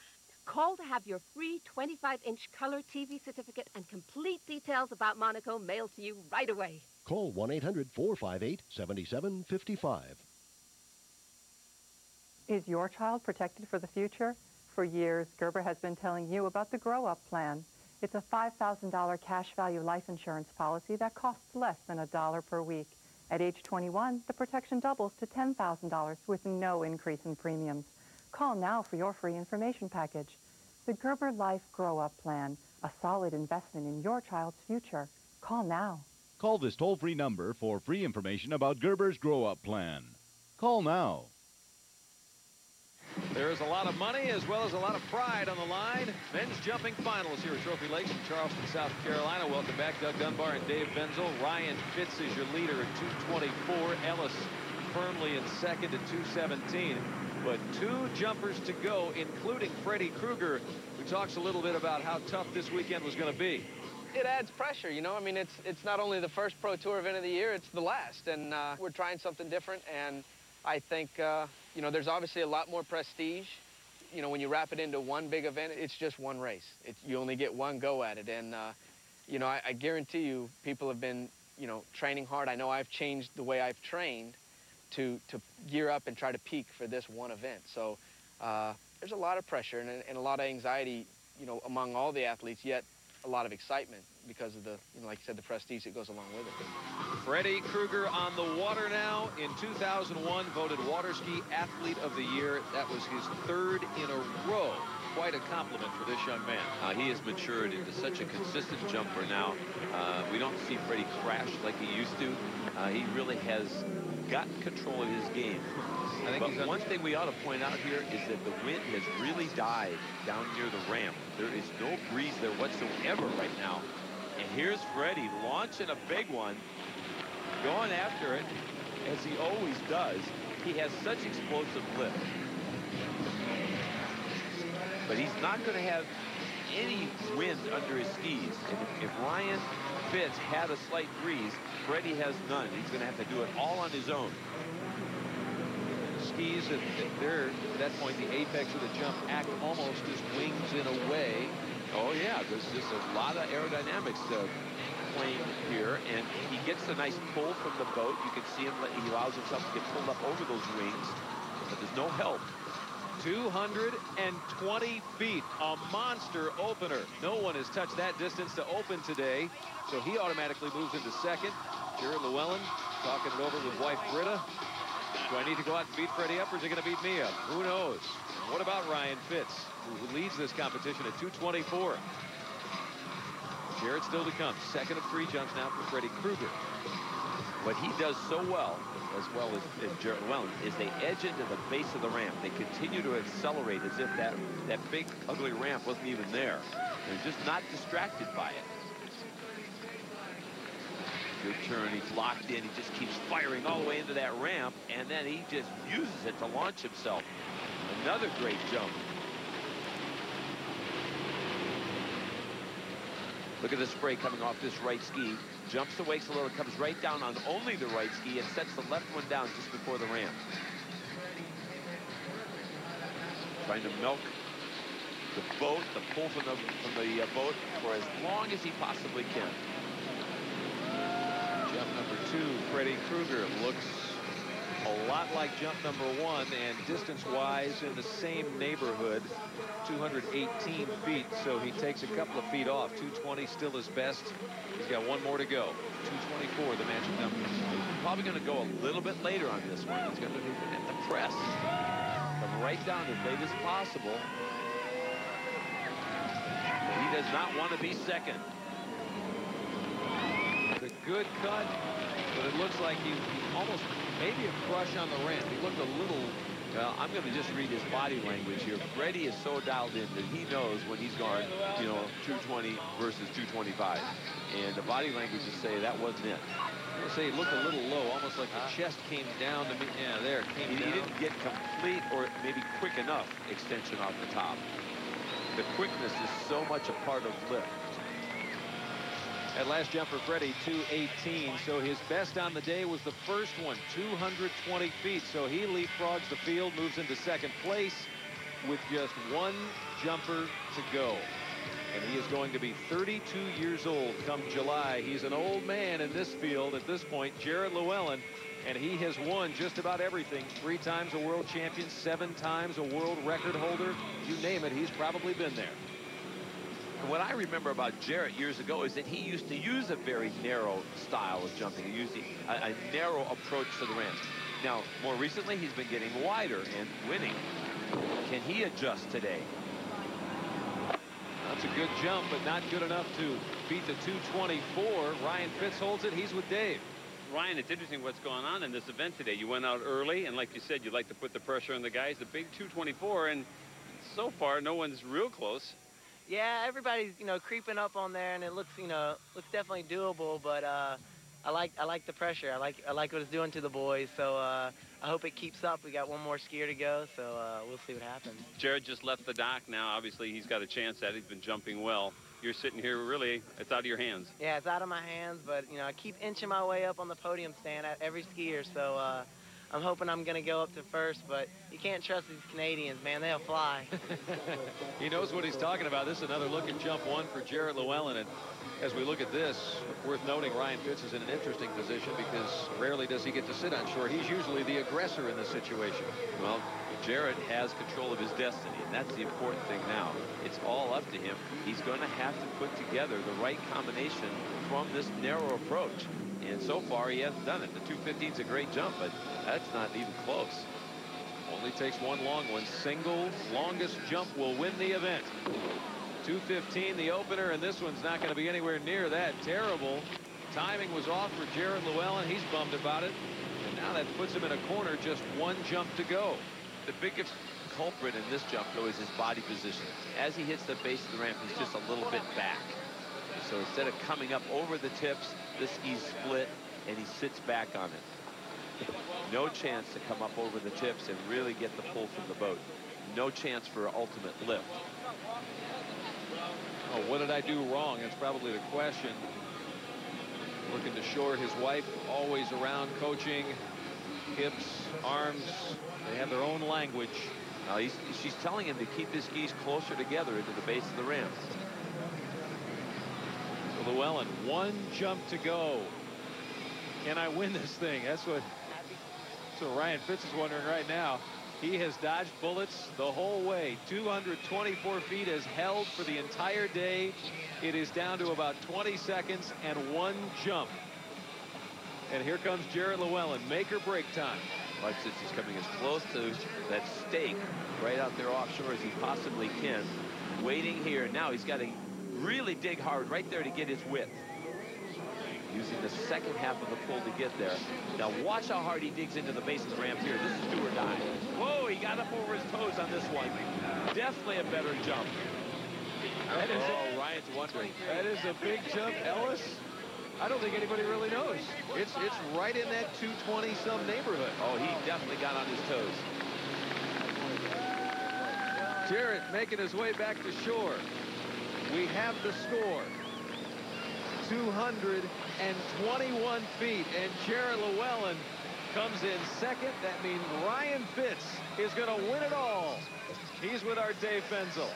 Call to have your free 25-inch color TV certificate and complete details about Monaco mailed to you right away. Call 1-800-458-7755. Is your child protected for the future? For years, Gerber has been telling you about the Grow Up Plan. It's a $5,000 cash value life insurance policy that costs less than $1 per week. At age 21, the protection doubles to $10,000 with no increase in premiums. Call now for your free information package. The Gerber Life Grow Up Plan, a solid investment in your child's future. Call now. Call this toll-free number for free information about Gerber's Grow Up Plan. Call now. There there's a lot of money as well as a lot of pride on the line. Men's jumping finals here at Trophy Lakes in Charleston, South Carolina. Welcome back, Doug Dunbar and Dave Benzel. Ryan Fitz is your leader at 224. Ellis firmly in second at 217. But 2 jumpers to go, including Freddy Krueger, who talks a little bit about how tough this weekend was going to be. It adds pressure, you know. I mean, it's not only the first Pro Tour event of the year, it's the last. And we're trying something different. And I think, you know, there's obviously a lot more prestige. You know, when you wrap it into one big event, it's just one race. You only get one go at it. And, you know, I guarantee you people have been, you know, training hard. I know I've changed the way I've trained to gear up and try to peak for this one event. So there's a lot of pressure and a lot of anxiety, you know, among all the athletes, yet a lot of excitement because of the, you know, like you said, the prestige that goes along with it. Freddy Krueger on the water now. In 2001, voted Water Ski Athlete of the Year. That was his 3rd in a row. Quite a compliment for this young man. He has matured into such a consistent jumper now. We don't see Freddie crash like he used to. He really has gotten control of his game. But one thing we ought to point out here is that the wind has really died down near the ramp. There is no breeze there whatsoever right now. And here's Freddie launching a big one, going after it, as he always does. He has such explosive lift. But he's not going to have any wind under his skis. If Ryan Fitz had a slight breeze, Freddie has none. He's going to have to do it all on his own. Skis at that point, the apex of the jump act almost as wings in a way. Oh yeah, there's just a lot of aerodynamics playing here, and he gets a nice pull from the boat. You can see him, he allows himself to get pulled up over those wings, but there's no help. 220 feet, a monster opener. No one has touched that distance to open today, so he automatically moves into second. Jared Llewellyn talking it over with wife Britta. Do I need to go out and beat Freddie up, or is he going to beat me up? Who knows? What about Ryan Fitz, who leads this competition at 224? Jared still to come. Second of 3 jumps now for Freddy Krueger. What he does so well as Jared Llewellyn, is they edge into the base of the ramp. They continue to accelerate as if that big, ugly ramp wasn't even there. They're just not distracted by it. Good turn, he's locked in, he just keeps firing all the way into that ramp, and then he just uses it to launch himself. Another great jump. Look at the spray coming off this right ski. Jumps the wakes a little, comes right down on only the right ski, and sets the left one down just before the ramp. Trying to milk the boat, the pull from the boat for as long as he possibly can. Jump number 2, Freddy Krueger, looks a lot like jump number 1, and distance-wise in the same neighborhood, 218 feet, so he takes a couple of feet off. 220 still his best. He's got one more to go. 224, the magic number. He's probably going to go a little bit later on this one. He's going to hit the press. Come right down as late as possible. He does not want to be second. A good cut, but it looks like he almost maybe a crush on the ramp. He looked a little, well, I'm going to just read his body language here. Freddie is so dialed in that he knows when he's gone, you know, 220 versus 225. And the body language is say that wasn't it. I'm going to say he looked a little low, almost like the chest came down to me. Yeah, there, came down. He didn't get complete or maybe quick enough extension off the top. The quickness is so much a part of lift. That last jump for Freddie, 218. So his best on the day was the first one, 220 feet. So he leapfrogs the field, moves into second place with just one jumper to go. And he is going to be 32 years old come July. He's an old man in this field at this point, Jared Llewellyn, and he has won just about everything. 3 times a world champion, 7 times a world record holder. You name it, he's probably been there. And what I remember about Jarrett years ago is that he used to use a very narrow style of jumping, using a narrow approach to the ramp. Now, more recently, he's been getting wider and winning. Can he adjust today? That's a good jump, but not good enough to beat the 224. Ryan Fitz holds it. He's with Dave. Ryan, it's interesting what's going on in this event today. You went out early, and like you said, you'd like to put the pressure on the guys. The big 224, and so far, no one's real close. Yeah, everybody's, you know, creeping up on there, and it looks, you know, looks definitely doable. But I like the pressure. I like what it's doing to the boys. So I hope it keeps up. We got one more skier to go, so we'll see what happens. Jared just left the dock now. Obviously, he's got a chance at it. He's been jumping well. You're sitting here, really, it's out of your hands. Yeah, it's out of my hands, but, you know, I keep inching my way up on the podium stand at every skier, so I'm hoping I'm going to go up to first, but you can't trust these Canadians, man. They'll fly. He knows what he's talking about. This is another look at jump one for Jarrett Llewellyn, and as we look at this, worth noting, Ryan Fitz is in an interesting position because rarely does he get to sit on shore. He's usually the aggressor in this situation. Well, Jarrett has control of his destiny, and that's the important thing now. It's all up to him. He's going to have to put together the right combination from this narrow approach. And so far, he hasn't done it. The 215's a great jump, but that's not even close. Only takes one long one. Single longest jump will win the event. 215 the opener, and this one's not going to be anywhere near that. Terrible. Timing was off for Jarrett Llewellyn. He's bummed about it. And now that puts him in a corner, just one jump to go. The biggest culprit in this jump, though, is his body position. As he hits the base of the ramp, he's just a little bit back. So instead of coming up over the tips, the ski's split, and he sits back on it. No chance to come up over the tips and really get the pull from the boat. No chance for ultimate lift. Oh, what did I do wrong? That's probably the question. Looking to shore, his wife always around coaching, hips, arms. They have their own language. She's telling him to keep his skis closer together into the base of the ramp. So Llewellyn, one jump to go. Can I win this thing? That's what Ryan Fitz is wondering right now. He has dodged bullets the whole way. 224 feet has held for the entire day. It is down to about 20 seconds and one jump. And here comes Jarrett Llewellyn, make or break time. Mark says he's coming as close to that stake right out there offshore as he possibly can. Waiting here. Now he's got to really dig hard right there to get his width. Using the second half of the pull to get there. Now watch how hard he digs into the base of the ramp here. This is do or die. Whoa, he got up over his toes on this one. Definitely a better jump. That is Ryan's wondering. That is a big jump, Ellis. I don't think anybody really knows. It's right in that 220-some neighborhood. Oh, he definitely got on his toes. Jarrett making his way back to shore. We have the score. 221 feet, and Jarrett Llewellyn comes in second. That means Ryan Fitz is going to win it all. He's with our Dave Fenzel.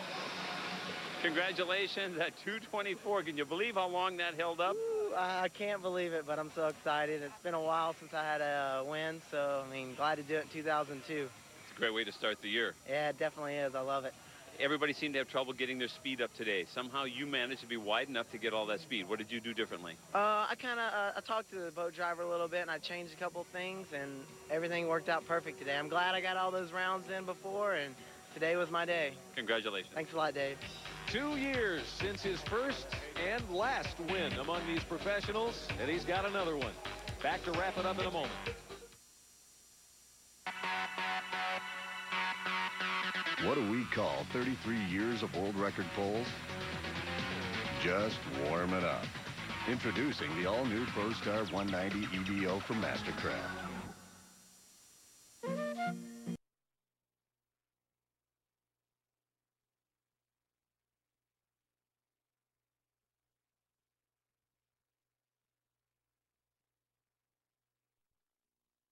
Congratulations at 224. Can you believe how long that held up? Ooh, I can't believe it, but I'm so excited. It's been a while since I had a win, so I mean, glad to do it in 2002. It's a great way to start the year. Yeah, it definitely is. I love it. Everybody seemed to have trouble getting their speed up today. Somehow you managed to be wide enough to get all that speed. What did you do differently? I talked to the boat driver a little bit, and I changed a couple things, and everything worked out perfect today. I'm glad I got all those rounds in before, and today was my day. Congratulations. Thanks a lot, Dave. 2 years since his first and last win among these professionals, and he's got another one. Back to wrap it up in a moment. What do we call 33 years of world record pulls? Just warm it up. Introducing the all-new ProStar 190 EBO from Mastercraft.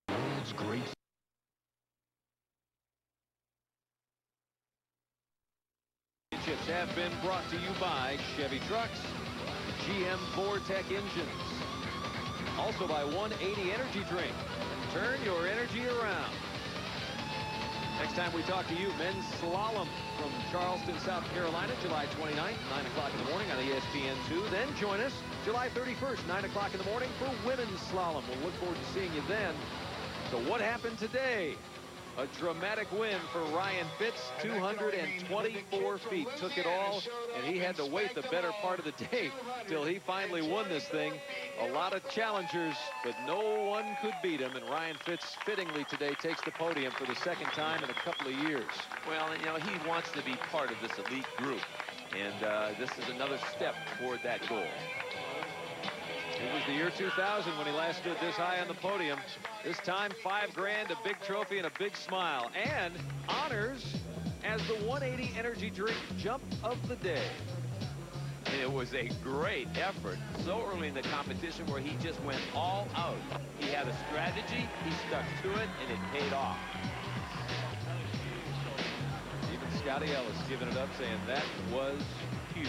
World's great. Have been brought to you by Chevy Trucks, GM Vortec engines, also by 180 Energy Drink. Turn your energy around. Next time we talk to you, men's slalom from Charleston, South Carolina, July 29th, 9 o'clock in the morning on ESPN2. Then join us July 31st, 9 o'clock in the morning for women's slalom. We'll look forward to seeing you then. So what happened today? A dramatic win for Ryan Fitz, 224 feet. Took it all, and he had to wait the better part of the day till he finally won this thing. A lot of challengers, but no one could beat him, and Ryan Fitz fittingly today takes the podium for the second time in a couple of years. Well, you know, he wants to be part of this elite group, and this is another step toward that goal. It was the year 2000 when he last stood this high on the podium. This time, $5 grand, a big trophy, and a big smile, and honors as the 180 Energy Drink Jump of the Day. It was a great effort so early in the competition where he just went all out. He had a strategy, he stuck to it, and it paid off. Even Scotty Ellis giving it up, saying that was huge.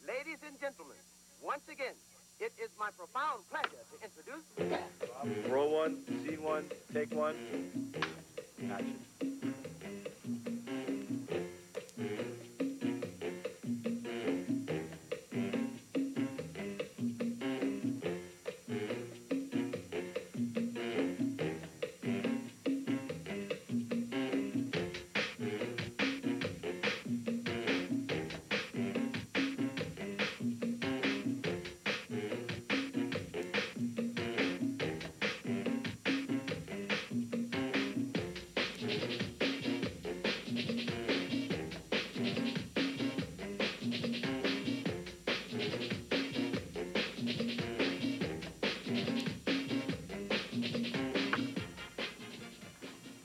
Ladies and gentlemen, once again, it is my profound pleasure to introduce... Roll one, scene one, take one. Action.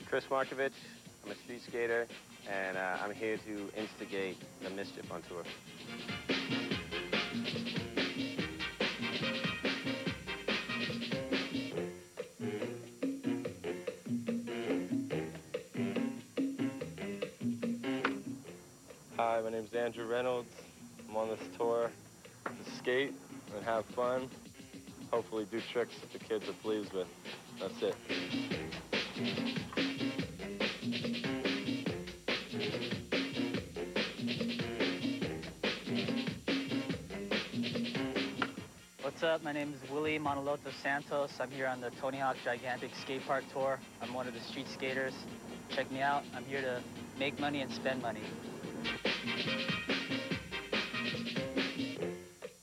Chris Markovich, I'm a street skater, and I'm here to instigate the mischief on tour. Hi, my name's Andrew Reynolds. I'm on this tour to skate and have fun. Hopefully do tricks that the kids are pleased with. That's it. What's up? My name is Willie Monoloto Santos. I'm here on the Tony Hawk Gigantic Skate Park Tour. I'm one of the street skaters. Check me out. I'm here to make money and spend money.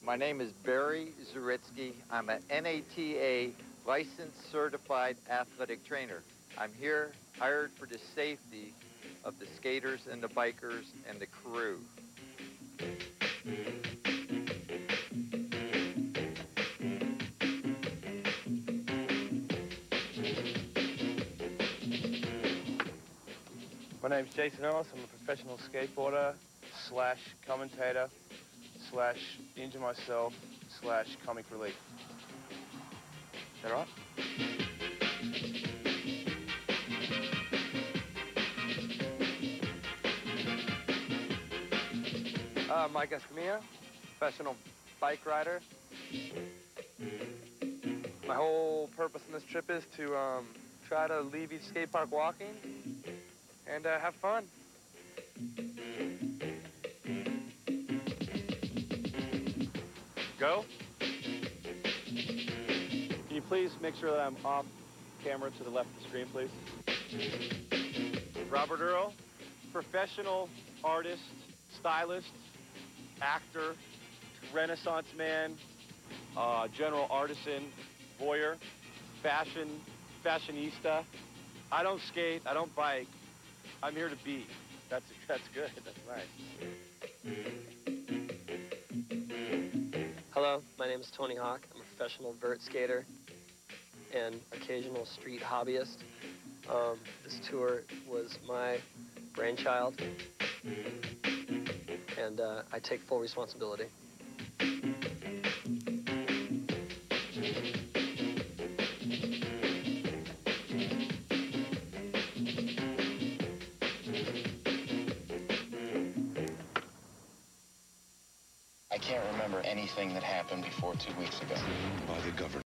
My name is Barry Zaritsky. I'm an NATA licensed certified athletic trainer. I'm here hired for the safety of the skaters and the bikers and the crew. My name's Jason Ellis. I'm a professional skateboarder / commentator / injure myself / comic relief. Is that right? Mike Escamilla, professional bike rider. My whole purpose in this trip is to try to leave each skate park walking and have fun. Go. Can you please make sure that I'm off camera to the left of the screen, please? Robert Earl, professional artist, stylist, actor, Renaissance man, general artisan, voyeur, fashionista. I don't skate, I don't bike. I'm here to be. That's good, that's nice. Hello, my name is Tony Hawk. I'm a professional vert skater and occasional street hobbyist. This tour was my brainchild, and I take full responsibility. I can't remember anything that happened before 2 weeks ago. By the government.